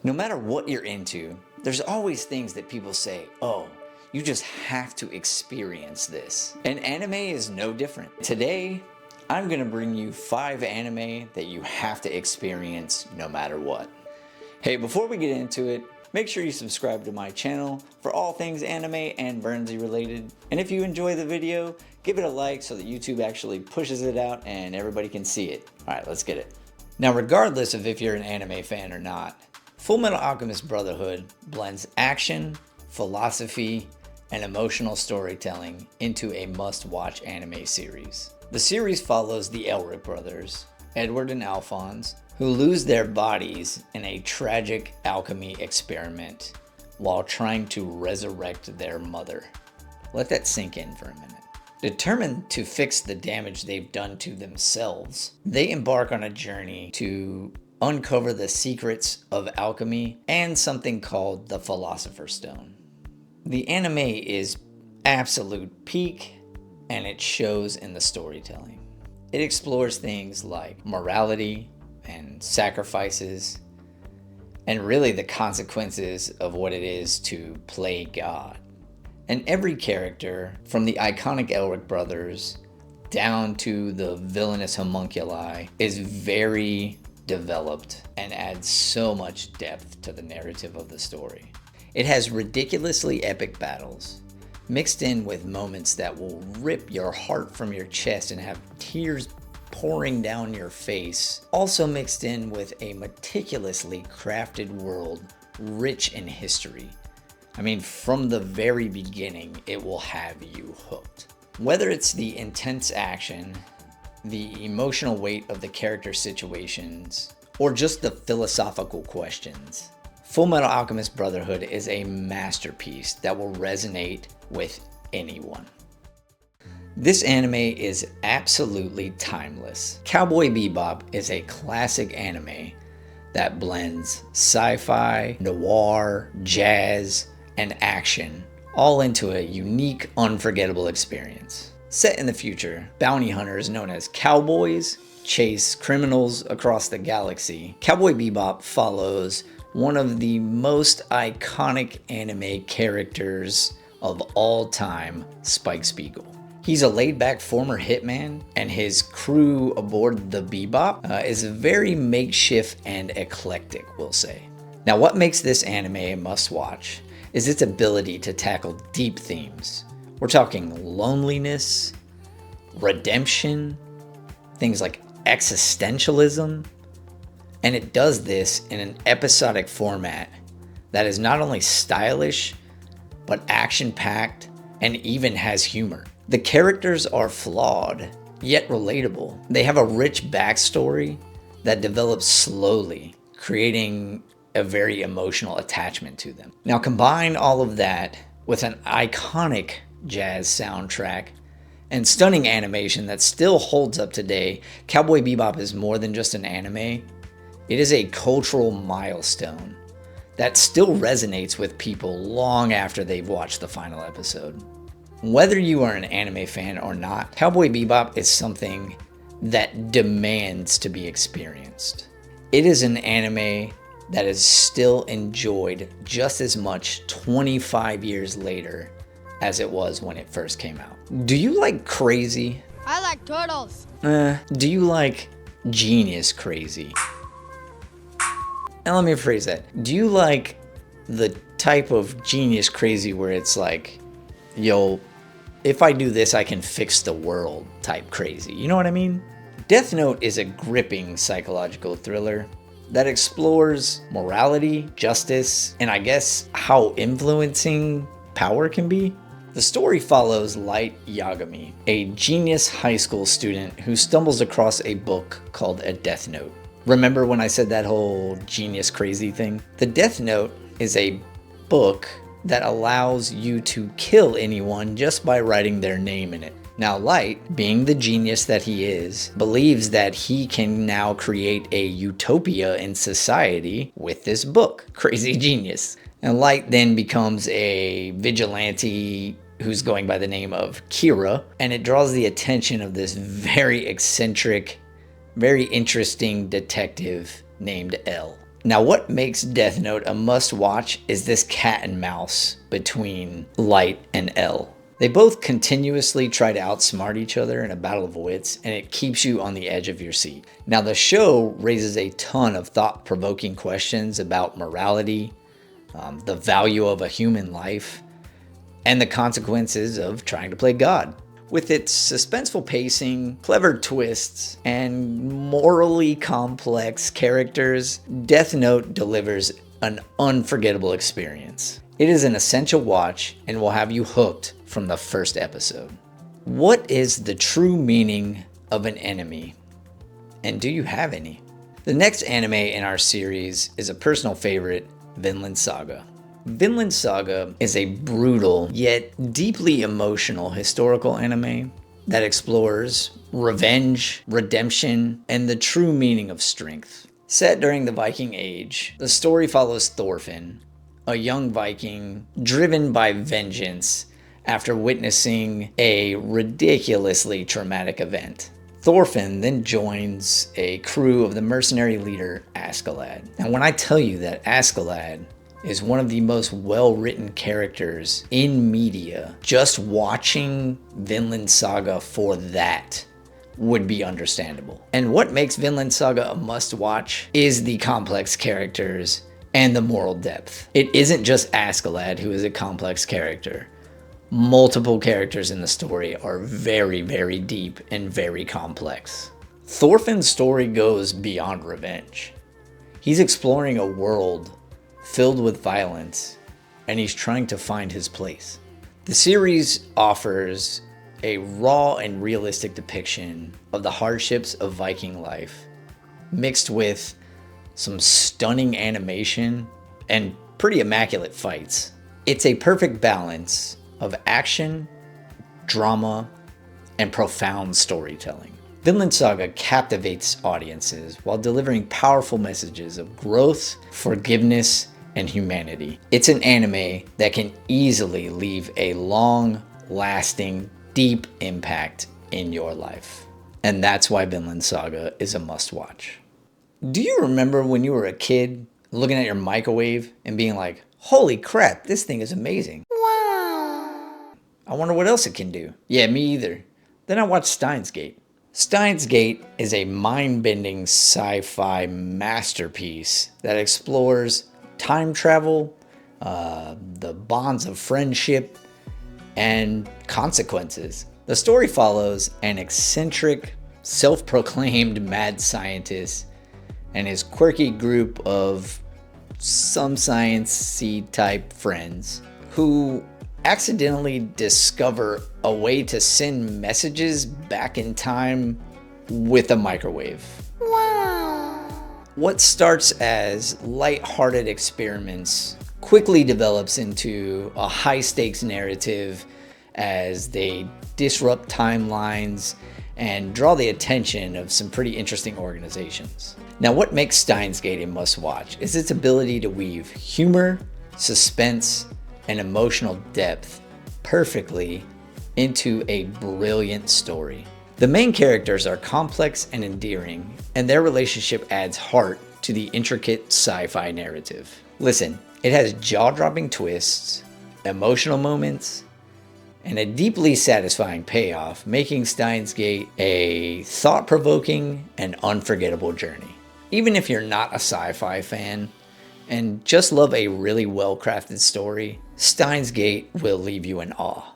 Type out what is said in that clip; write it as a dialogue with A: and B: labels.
A: No matter what you're into, there's always things that people say, oh, you just have to experience this. And anime is no different. Today, I'm gonna bring you 5 anime that you have to experience no matter what. Hey, before we get into it, make sure you subscribe to my channel for all things anime and Burnsy related. And if you enjoy the video, give it a like so that YouTube actually pushes it out and everybody can see it. All right, let's get it. Now, regardless of if you're an anime fan or not, Fullmetal Alchemist Brotherhood blends action, philosophy, and emotional storytelling into a must-watch anime series. The series follows the Elric brothers, Edward and Alphonse, who lose their bodies in a tragic alchemy experiment while trying to resurrect their mother. Let that sink in for a minute. Determined to fix the damage they've done to themselves, they embark on a journey to uncover the secrets of alchemy and something called the Philosopher's Stone. The anime is absolute peak, and it shows in the storytelling. It explores things like morality and sacrifices, and really the consequences of what it is to play God. And every character, from the iconic Elric brothers down to the villainous homunculi, is very developed and adds so much depth to the narrative of the story. It has ridiculously epic battles, mixed in with moments that will rip your heart from your chest and have tears pouring down your face, also mixed in with a meticulously crafted world rich in history. I mean, from the very beginning, it will have you hooked. Whether it's the intense action, the emotional weight of the character situations, or just the philosophical questions, Fullmetal Alchemist Brotherhood is a masterpiece that will resonate with anyone. This anime is absolutely timeless. Cowboy Bebop is a classic anime that blends sci-fi, noir, jazz, and action all into a unique, unforgettable experience. Set in the future, bounty hunters known as cowboys chase criminals across the galaxy. Cowboy Bebop follows one of the most iconic anime characters of all time, Spike Spiegel. He's a laid-back former hitman, and his crew aboard the Bebop is very makeshift and eclectic, we'll say. Now, what makes this anime a must-watch is its ability to tackle deep themes. We're talking loneliness, redemption, things like existentialism, and it does this in an episodic format that is not only stylish, but action-packed and even has humor. The characters are flawed, yet relatable. They have a rich backstory that develops slowly, creating a very emotional attachment to them. Now combine all of that with an iconic jazz soundtrack and stunning animation that still holds up today. Cowboy Bebop is more than just an anime. It is a cultural milestone that still resonates with people long after they've watched the final episode. Whether you are an anime fan or not, Cowboy Bebop is something that demands to be experienced. It is an anime that is still enjoyed just as much 25 years later as it was when it first came out. Do you like crazy?
B: I like turtles.
A: Do you like genius crazy? And let me rephrase that. Do you like the type of genius crazy where it's like, yo, if I do this, I can fix the world type crazy? You know what I mean? Death Note is a gripping psychological thriller that explores morality, justice, and I guess how influencing power can be. The story follows Light Yagami, a genius high school student who stumbles across a book called a Death Note. Remember when I said that whole genius crazy thing? The Death Note is a book that allows you to kill anyone just by writing their name in it. Now Light, being the genius that he is, believes that he can now create a utopia in society with this book. Crazy genius. And Light then becomes a vigilante who's going by the name of Kira, and it draws the attention of this very eccentric, very interesting detective named L. Now, what makes Death Note a must-watch is this cat and mouse between Light and L. They both continuously try to outsmart each other in a battle of wits, and it keeps you on the edge of your seat. Now, the show raises a ton of thought-provoking questions about morality, the value of a human life, and the consequences of trying to play God. With its suspenseful pacing, clever twists, and morally complex characters, Death Note delivers an unforgettable experience. It is an essential watch and will have you hooked from the first episode. What is the true meaning of an enemy? And do you have any? The next anime in our series is a personal favorite, Vinland Saga. Vinland Saga is a brutal yet deeply emotional historical anime that explores revenge, redemption, and the true meaning of strength. Set during the Viking Age, the story follows Thorfinn, a young Viking driven by vengeance after witnessing a ridiculously traumatic event. Thorfinn then joins a crew of the mercenary leader Askeladd. And when I tell you that Askeladd is one of the most well-written characters in media, just watching Vinland Saga for that would be understandable. And what makes Vinland Saga a must-watch is the complex characters and the moral depth. It isn't just Askeladd who is a complex character. Multiple characters in the story are very, very deep and very complex. Thorfinn's story goes beyond revenge. He's exploring a world filled with violence, and he's trying to find his place. The series offers a raw and realistic depiction of the hardships of Viking life, mixed with some stunning animation and pretty immaculate fights. It's a perfect balance of action, drama, and profound storytelling. Vinland Saga captivates audiences while delivering powerful messages of growth, forgiveness, and humanity. It's an anime that can easily leave a long-lasting, deep impact in your life. And that's why Vinland Saga is a must-watch. Do you remember when you were a kid looking at your microwave and being like, holy crap, this thing is amazing? I wonder what else it can do. Yeah, me either. Then I watched Steins Gate. Steins Gate is a mind-bending sci-fi masterpiece that explores time travel, the bonds of friendship, and consequences. The story follows an eccentric, self-proclaimed mad scientist and his quirky group of some science-y type friends who accidentally discover a way to send messages back in time with a microwave. Wow. What starts as light-hearted experiments quickly develops into a high-stakes narrative as they disrupt timelines and draw the attention of some pretty interesting organizations. Now, what makes Steins Gate a must-watch is its ability to weave humor, suspense, and emotional depth perfectly into a brilliant story. The main characters are complex and endearing, and their relationship adds heart to the intricate sci-fi narrative. Listen, it has jaw-dropping twists, emotional moments, and a deeply satisfying payoff, making Steins Gate a thought-provoking and unforgettable journey. Even if you're not a sci-fi fan and just love a really well-crafted story, Steins Gate will leave you in awe.